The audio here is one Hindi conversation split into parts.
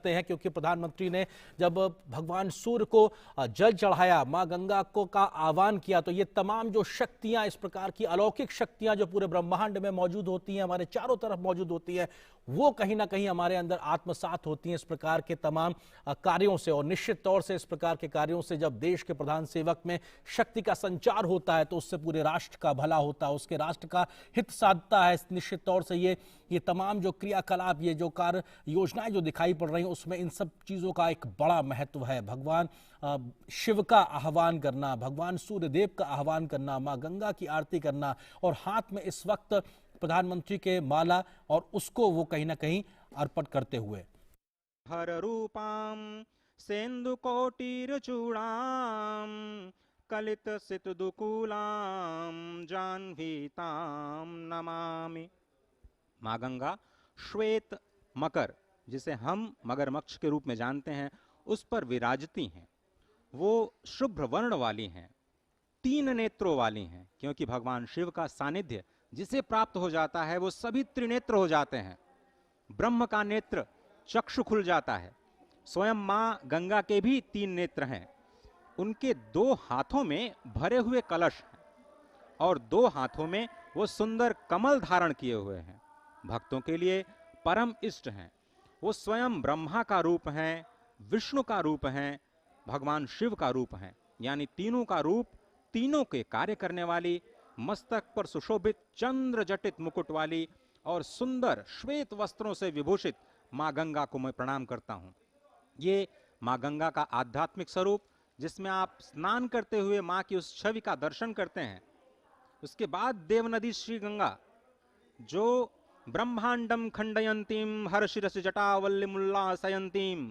हैं, क्योंकि प्रधानमंत्री ने जब भगवान सूर्य को जल चढ़ाया, मां गंगा को का आह्वान किया, तो ये तमाम जो शक्तियां, इस प्रकार की अलौकिक शक्तियां जो पूरे ब्रह्मांड में मौजूद होती हैं, हमारे चारों तरफ मौजूद होती हैं, वो कहीं ना कहीं हमारे अंदर आत्मसात होती हैं इस प्रकार के तमाम कार्यों से। और निश्चित तौर से इस प्रकार के कार्यों से जब देश के प्रधान सेवक में शक्ति का संचार होता है तो उससे पूरे राष्ट्र का भला होता है, उसके राष्ट्र का हित साधता है। निश्चित तौर से ये तमाम जो क्रियाकलाप, ये जो कार्य योजनाएं जो दिखाई पड़ रही हैं, उसमें इन सब चीजों का एक बड़ा महत्व है। भगवान शिव का आह्वान करना, भगवान सूर्यदेव का आह्वान करना, मां गंगा की आरती करना, और हाथ में इस वक्त प्रधानमंत्री के माला, और उसको वो कहीं ना कहीं अर्पण करते हुए हर रूपाम सेन्दु कोटिर चूड़ाम कलित सित दुकूलाम जाह्नवीताम नमामि। माँ गंगा श्वेत मकर, जिसे हम मगरमच्छ के रूप में जानते हैं, उस पर विराजती हैं। वो शुभ्र वर्ण वाली हैं, 3 नेत्रों वाली हैं, क्योंकि भगवान शिव का सानिध्य जिसे प्राप्त हो जाता है वो सभी त्रिनेत्र हो जाते हैं। ब्रह्म का नेत्र चक्षु खुल जाता है। स्वयं मां गंगा के भी 3 नेत्र हैं। उनके 2 हाथों में भरे हुए कलश हैं और 2 हाथों में वो सुंदर कमल धारण किए हुए हैं। भक्तों के लिए परम इष्ट हैं। वो स्वयं ब्रह्मा का रूप हैं, विष्णु का रूप हैं, भगवान शिव का रूप हैं, यानी तीनों का रूप, तीनों के कार्य करने वाली, मस्तक पर सुशोभित चंद्र जटित मुकुट वाली और सुंदर श्वेत वस्त्रों से विभूषित मां गंगा को मैं प्रणाम करता हूं। ये मां गंगा का आध्यात्मिक स्वरूप, जिसमें आप स्नान करते हुए मां की उस छवि का दर्शन करते हैं। उसके बाद देवनदी श्री गंगा, जो ब्रह्मांडम खंडयंतीम हर्षिरस जटावल्लिमुल्लासयंतीम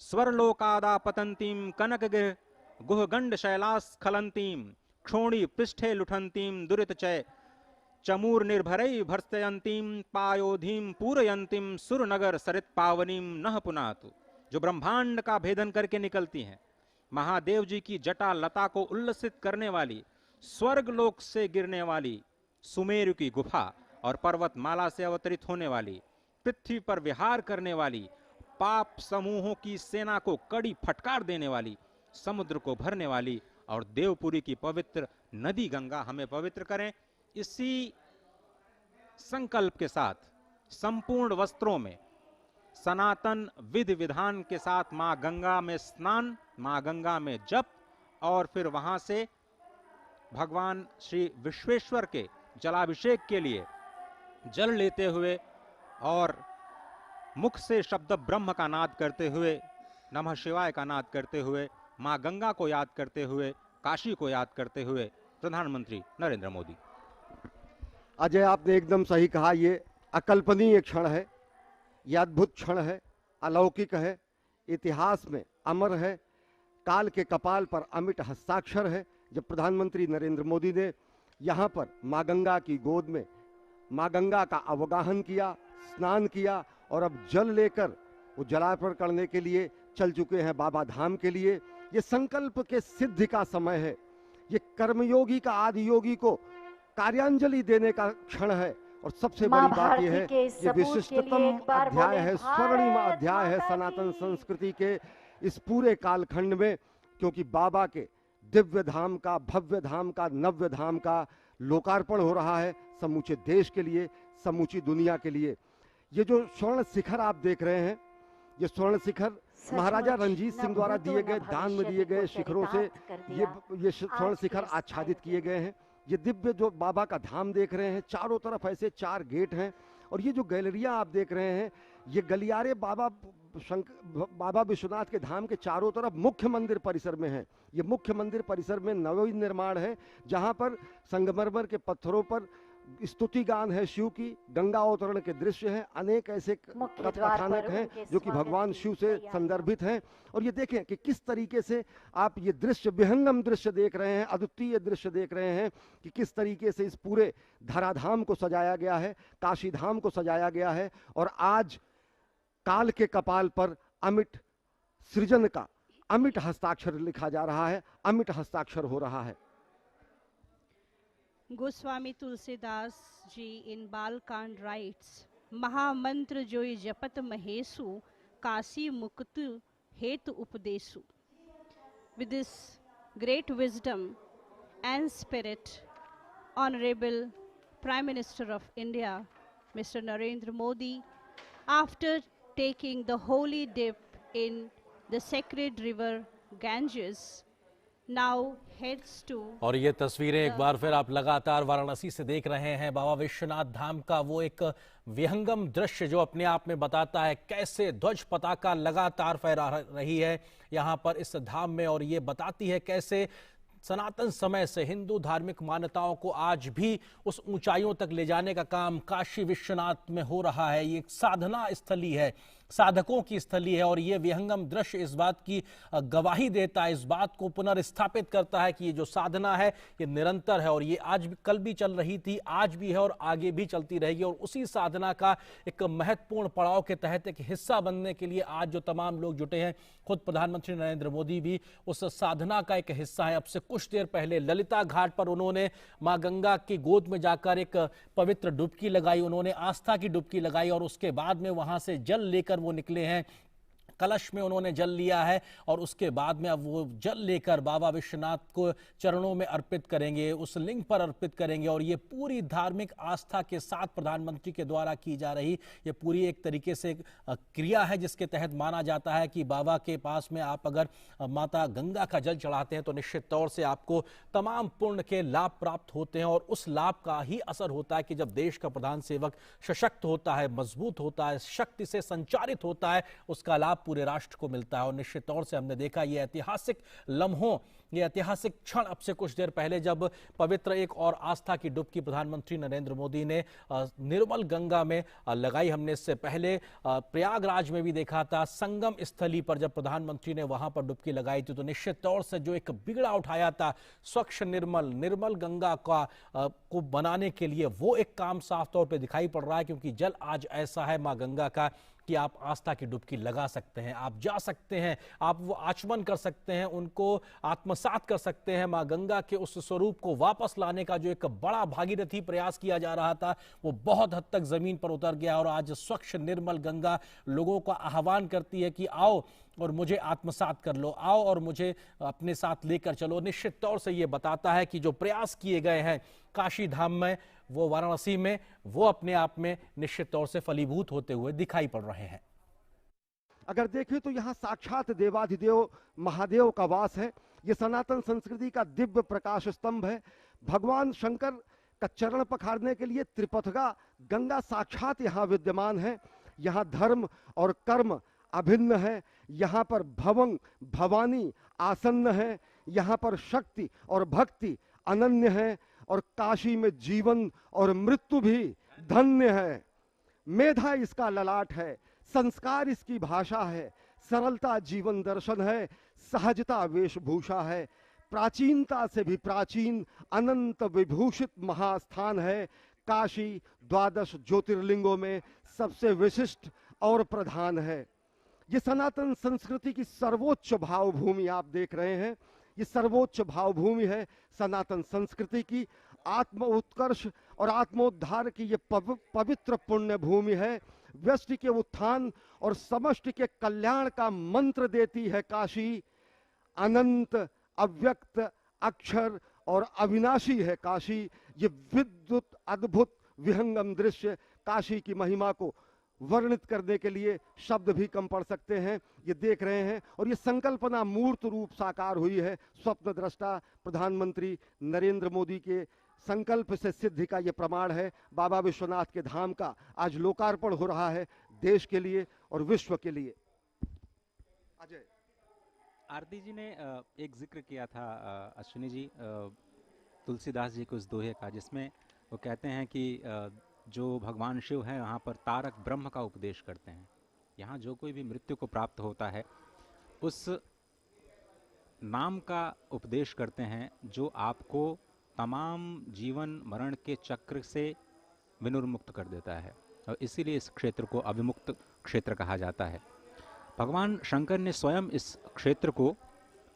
स्वरलोकादापतंतीम कनकगिर गुहगंड शैलास्खलंतीम क्षोणी पृष्ठे लुठंतीम दुरितचय चमूर निर्भरई भर्स्तयंतीम पायोधीम पूरयंतीम सुरनगर सरित पावनीम नह पुनातु, जो ब्रह्मांड का भेदन करके निकलती हैं। महादेव जी की जटा लता को उल्लसित करने वाली, स्वर्ग लोक से गिरने वाली सुमेरु की गुफा और पर्वतमाला से अवतरित होने वाली, पृथ्वी पर विहार करने वाली, पाप समूहों की सेना को कड़ी फटकार देने वाली, समुद्र को भरने वाली और देवपुरी की पवित्र नदी गंगा हमें पवित्र करें। इसी संकल्प के साथ संपूर्ण वस्त्रों में सनातन विधि विधान के साथ मां गंगा में स्नान, मां गंगा में जप, और फिर वहां से भगवान श्री विश्वेश्वर के जलाभिषेक के लिए जल लेते हुए और मुख से शब्द ब्रह्म का नाद करते हुए, नमः शिवाय का नाद करते हुए, मां गंगा को याद करते हुए, काशी को याद करते हुए प्रधानमंत्री नरेंद्र मोदी। अजय, आपने एकदम सही कहा। ये अकल्पनीय क्षण है, यह अद्भुत क्षण है, अलौकिक है, इतिहास में अमर है, काल के कपाल पर अमिट हस्ताक्षर है। जब प्रधानमंत्री नरेंद्र मोदी ने यहाँ पर माँ गंगा की गोद में माँ गंगा का अवगाहन किया, स्नान किया, और अब जल लेकर वो जलार्पण करने के लिए चल चुके हैं बाबा धाम के लिए। ये संकल्प के सिद्धि का समय है। ये कर्मयोगी का आदि योगी को कार्यांजलि देने का क्षण है। और सबसे बड़ी बात यह है, ये विशिष्टतम अध्याय है, स्वर्णिम अध्याय है सनातन संस्कृति के इस पूरे कालखंड में, क्योंकि बाबा के दिव्य धाम का, भव्य धाम का, नव्य धाम का लोकार्पण हो रहा है समूचे देश के लिए, समूची दुनिया के लिए। ये जो स्वर्ण शिखर आप देख रहे हैं, ये स्वर्ण शिखर महाराजा रंजीत सिंह द्वारा दिए गए, दान में दिए गए शिखरों से ये स्वर्ण शिखर आच्छादित किए गए हैं। ये दिव्य जो बाबा का धाम देख रहे हैं, चारों तरफ ऐसे 4 गेट हैं, और ये जो गैलरियां आप देख रहे हैं, ये गलियारे बाबा विश्वनाथ के धाम के चारों तरफ मुख्य मंदिर परिसर में है। ये मुख्य मंदिर परिसर में नवनिर्माण है, जहां पर संगमरमर के पत्थरों पर स्तुति गान है शिव की, गंगा अवतरण के दृश्य हैं, अनेक ऐसे कथानक हैं जो कि भगवान शिव से संदर्भित हैं। और ये देखें कि किस तरीके से आप ये दृश्य, विहंगम दृश्य देख रहे हैं, अद्वितीय दृश्य देख रहे हैं कि किस तरीके से इस पूरे धराधाम को सजाया गया है, काशी धाम को सजाया गया है। और आज काल के कपाल पर अमिट सृजन का अमिट हस्ताक्षर लिखा जा रहा है, अमिट हस्ताक्षर हो रहा है। Goswami Tulsidas ji in Balkand writes, Mahamantra joi japat mahesu Kasi Muktu Hetu Upadesu. With this great wisdom and spirit, Honorable Prime Minister of India, Mr. Narendra Modi, after taking the holy dip in the sacred river Ganges, now heads to और ये तस्वीरें एक बार फिर आप लगातार वाराणसी से देख रहे हैं। बाबा विश्वनाथ धाम का वो एक विहंगम दृश्य जो अपने आप में बताता है कैसे ध्वज पताका लगातार फहरा रही है यहाँ पर इस धाम में, और ये बताती है कैसे सनातन समय से हिंदू धार्मिक मान्यताओं को आज भी उस ऊंचाइयों तक ले जाने का काम काशी विश्वनाथ में हो रहा है। ये एक साधना स्थली है, साधकों की स्थली है, और ये विहंगम दृश्य इस बात की गवाही देता है, इस बात को पुनर्स्थापित करता है कि ये जो साधना है ये निरंतर है, और ये आज भी, कल भी चल रही थी, आज भी है और आगे भी चलती रहेगी। और उसी साधना का एक महत्वपूर्ण पड़ाव के तहत एक हिस्सा बनने के लिए आज जो तमाम लोग जुटे हैं, खुद प्रधानमंत्री नरेंद्र मोदी भी उस साधना का एक हिस्सा है। अब से कुछ देर पहले ललिता घाट पर उन्होंने मां गंगा की गोद में जाकर एक पवित्र डुबकी लगाई, उन्होंने आस्था की डुबकी लगाई, और उसके बाद में वहां से जल लेकर वो निकले हैं। कलश में उन्होंने जल लिया है और उसके बाद में अब वो जल लेकर बाबा विश्वनाथ को चरणों में अर्पित करेंगे, उस लिंग पर अर्पित करेंगे। और ये पूरी धार्मिक आस्था के साथ प्रधानमंत्री के द्वारा की जा रही ये पूरी एक तरीके से क्रिया है जिसके तहत माना जाता है कि बाबा के पास में आप अगर माता गंगा का जल चढ़ाते हैं तो निश्चित तौर से आपको तमाम पुण्य के लाभ प्राप्त होते हैं, और उस लाभ का ही असर होता है कि जब देश का प्रधान सेवक सशक्त होता है, मजबूत होता है, शक्ति से संचारित होता है, उसका लाभ पूरे राष्ट्र को मिलता है। और निश्चित तौर से हमने देखा ये ऐतिहासिक लम्हों, ये ऐतिहासिक क्षण अब से कुछ देर पहले जब पवित्र एक और आस्था की डुबकी प्रधानमंत्री नरेंद्र मोदी ने निर्मल गंगा में लगाई। हमने इससे पहले प्रयागराज में भी देखा था, संगम स्थली पर जब प्रधानमंत्री ने वहां पर डुबकी लगाई थी, तो निश्चित तौर से जो एक बिगड़ा उठाया था स्वच्छ निर्मल गंगा को बनाने के लिए, वो एक काम साफ तौर पर दिखाई पड़ रहा है। क्योंकि जल आज ऐसा है मां गंगा का कि आप आस्था की डुबकी लगा सकते हैं, आप जा सकते हैं, आप वो आचमन कर सकते हैं, उनको आत्मसात कर सकते हैं। मां गंगा के उस स्वरूप को वापस लाने का जो एक बड़ा भागीरथी प्रयास किया जा रहा था वो बहुत हद तक जमीन पर उतर गया, और आज स्वच्छ निर्मल गंगा लोगों का आह्वान करती है कि आओ और मुझे आत्मसात कर लो, आओ और मुझे अपने साथ लेकर चलो। निश्चित तौर से ये बताता है कि जो प्रयास किए गए हैं काशी धाम में, वो वाराणसी में, वो अपने आप में निश्चित तौर से फलीभूत होते हुए दिखाई पड़ रहे हैं। अगर देखें तो यहाँ साक्षात देवाधिदेव महादेव का वास है। ये सनातन संस्कृति का दिव्य प्रकाश स्तंभ है। भगवान शंकर का चरण पखारने के लिए त्रिपथगा गंगा साक्षात यहाँ विद्यमान है। यहाँ धर्म और कर्म अभिन्न है, यहाँ पर भवंग भवानी आसन्न है, यहाँ पर शक्ति और भक्ति अनन्य है, और काशी में जीवन और मृत्यु भी धन्य है। मेधा इसका ललाट है, संस्कार इसकी भाषा है, सरलता जीवन दर्शन है, सहजता वेशभूषा है, प्राचीनता से भी प्राचीन अनंत विभूषित महास्थान है। काशी 12 ज्योतिर्लिंगों में सबसे विशिष्ट और प्रधान है। ये सनातन संस्कृति की सर्वोच्च भावभूमि आप देख रहे हैं। ये सर्वोच्च भावभूमि है सनातन संस्कृति की। आत्म उत्कर्ष और आत्मोद्धार की ये पवित्र पुण्य भूमि है। व्यष्टि के उत्थान और समष्टि के कल्याण का मंत्र देती है काशी। अनंत, अव्यक्त, अक्षर और अविनाशी है काशी। ये विद्युत अद्भुत विहंगम दृश्य काशी की महिमा को वर्णित करने के लिए शब्द भी कम पड़ सकते हैं। ये देख रहे हैं, और ये संकल्पना मूर्त रूप साकार हुई है। स्वप्न दृष्टा प्रधानमंत्री नरेंद्र मोदी के संकल्प से सिद्धि का ये प्रमाण है। बाबा विश्वनाथ के धाम का आज लोकार्पण हो रहा है देश के लिए और विश्व के लिए। अजय, आरती जी ने एक जिक्र किया था अश्विनी जी तुलसीदास जी के उस दोहे का, जिसमें वो कहते हैं कि जो भगवान शिव है वहाँ पर तारक ब्रह्म का उपदेश करते हैं। यहाँ जो कोई भी मृत्यु को प्राप्त होता है उस नाम का उपदेश करते हैं जो आपको तमाम जीवन मरण के चक्र से विनुर्मुक्त कर देता है, और इसीलिए इस क्षेत्र को अविमुक्त क्षेत्र कहा जाता है। भगवान शंकर ने स्वयं इस क्षेत्र को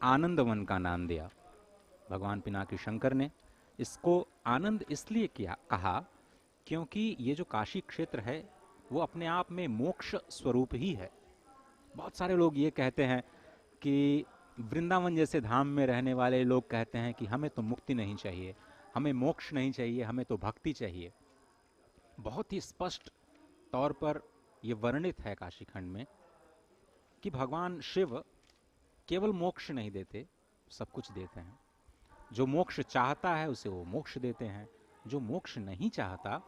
आनंदवन का नाम दिया। भगवान पिनाकी शंकर ने इसको आनंद इसलिए कहा क्योंकि ये जो काशी क्षेत्र है वो अपने आप में मोक्ष स्वरूप ही है। बहुत सारे लोग ये कहते हैं कि वृंदावन जैसे धाम में रहने वाले लोग कहते हैं कि हमें तो मुक्ति नहीं चाहिए, हमें मोक्ष नहीं चाहिए, हमें तो भक्ति चाहिए। बहुत ही स्पष्ट तौर पर यह वर्णित है काशी खंड में कि भगवान शिव केवल मोक्ष नहीं देते, सब कुछ देते हैं। जो मोक्ष चाहता है उसे वो मोक्ष देते हैं, जो मोक्ष नहीं चाहता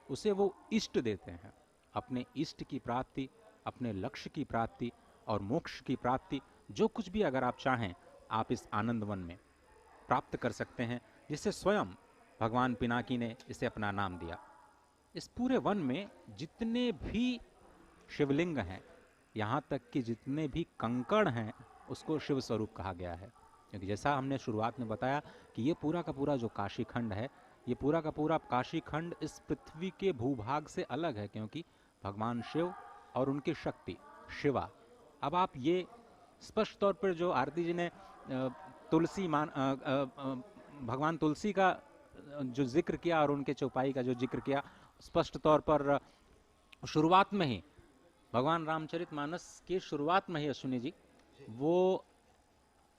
उसे वो इष्ट देते हैं। अपने इष्ट की प्राप्ति, अपने लक्ष्य की प्राप्ति और मोक्ष की प्राप्ति, जो कुछ भी अगर आप चाहें आप इस आनंद वन में प्राप्त कर सकते हैं, जिसे स्वयं भगवान पिनाकी ने इसे अपना नाम दिया। इस पूरे वन में जितने भी शिवलिंग हैं, यहाँ तक कि जितने भी कंकड़ हैं, उसको शिव स्वरूप कहा गया है। क्योंकि जैसा हमने शुरुआत में बताया कि ये पूरा का पूरा जो काशी खंड है, ये पूरा का पूरा काशी खंड इस पृथ्वी के भूभाग से अलग है, क्योंकि भगवान शिव और उनकी शक्ति शिवा। अब आप ये स्पष्ट तौर पर जो आरती जी ने भगवान तुलसी का जो जिक्र किया और उनके चौपाई का जो जिक्र किया, स्पष्ट तौर पर शुरुआत में ही भगवान रामचरितमानस की शुरुआत में ही अश्विनी जी वो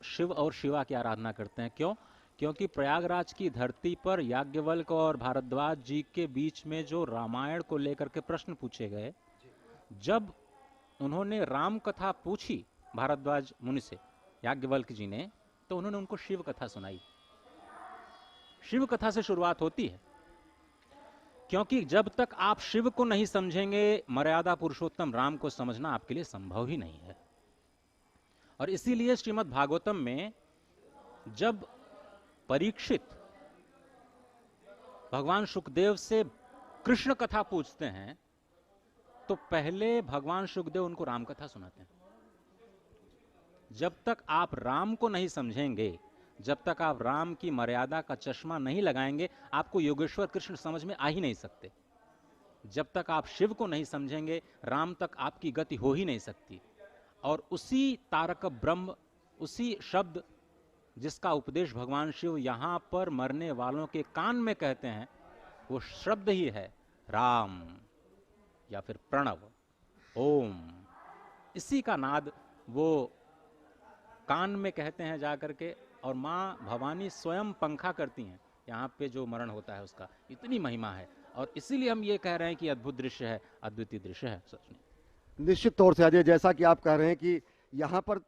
शिव और शिवा की आराधना करते हैं। क्यों? क्योंकि प्रयागराज की धरती पर याज्ञवल्क्य और भारद्वाज जी के बीच में जो रामायण को लेकर के प्रश्न पूछे गए, जब उन्होंने राम कथा पूछी भारद्वाज मुनि से, याज्ञवल्क्य जी ने, तो उन्होंने उनको शिव कथा सुनाई। शिव कथा से शुरुआत होती है, क्योंकि जब तक आप शिव को नहीं समझेंगे, मर्यादा पुरुषोत्तम राम को समझना आपके लिए संभव ही नहीं है। और इसीलिए श्रीमद् भागवतम में जब परीक्षित भगवान सुखदेव से कृष्ण कथा पूछते हैं, तो पहले भगवान सुखदेव उनको राम कथा सुनाते हैं। जब तक आप राम को नहीं समझेंगे, जब तक आप राम की मर्यादा का चश्मा नहीं लगाएंगे, आपको योगेश्वर कृष्ण समझ में आ ही नहीं सकते। जब तक आप शिव को नहीं समझेंगे, राम तक आपकी गति हो ही नहीं सकती। और उसी तारक ब्रह्म, उसी शब्द जिसका उपदेश भगवान शिव यहां पर मरने वालों के कान में कहते हैं, वो शब्द ही है राम या फिर प्रणव, ओम। इसी का नाद वो कान में कहते हैं जाकर के, और माँ भवानी स्वयं पंखा करती हैं यहाँ पे जो मरण होता है उसका। इतनी महिमा है, और इसीलिए हम ये कह रहे हैं कि अद्भुत दृश्य है, अद्वितीय दृश्य है। सच में निश्चित तौर से अजय, जैसा कि आप कह रहे हैं कि यहाँ पर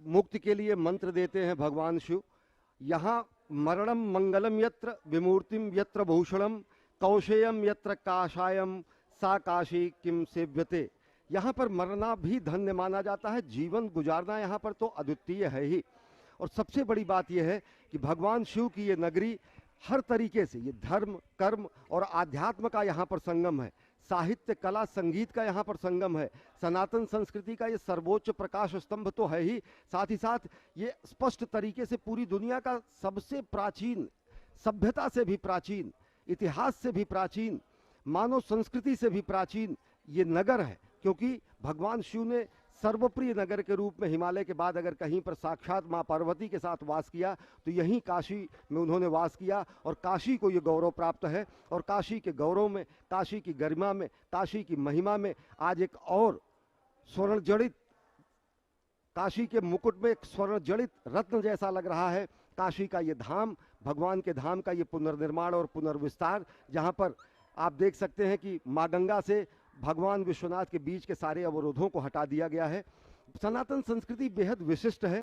मुक्ति के लिए मंत्र देते हैं भगवान शिव। यहाँ मरणम मंगलम यत्र विमूर्तिम यत्र भूषणम कौशेयम यत्र काशायम सा काशी किम सेव्यते। यहाँ पर मरना भी धन्य माना जाता है, जीवन गुजारना यहाँ पर तो अद्वितीय है ही। और सबसे बड़ी बात यह है कि भगवान शिव की ये नगरी हर तरीके से, ये धर्म, कर्म और आध्यात्म का यहाँ पर संगम है, साहित्य, कला, संगीत का यहाँ पर संगम है, सनातन संस्कृति का ये सर्वोच्च प्रकाश स्तंभ तो है ही, साथ ही साथ ये स्पष्ट तरीके से पूरी दुनिया का सबसे प्राचीन, सभ्यता से भी प्राचीन, इतिहास से भी प्राचीन, मानव संस्कृति से भी प्राचीन ये नगर है। क्योंकि भगवान शिव ने सर्वप्रिय नगर के रूप में हिमालय के बाद अगर कहीं पर साक्षात माँ पार्वती के साथ वास किया तो यहीं काशी में उन्होंने वास किया, और काशी को ये गौरव प्राप्त है। और काशी के गौरव में, काशी की गरिमा में, काशी की महिमा में आज एक और स्वर्ण जड़ित, काशी के मुकुट में एक स्वर्ण जड़ित रत्न जैसा लग रहा है काशी का ये धाम, भगवान के धाम का ये पुनर्निर्माण और पुनर्विस्तार, जहाँ पर आप देख सकते हैं कि माँ गंगा से भगवान विश्वनाथ के बीच के सारे अवरोधों को हटा दिया गया है। सनातन संस्कृति बेहद विशिष्ट है।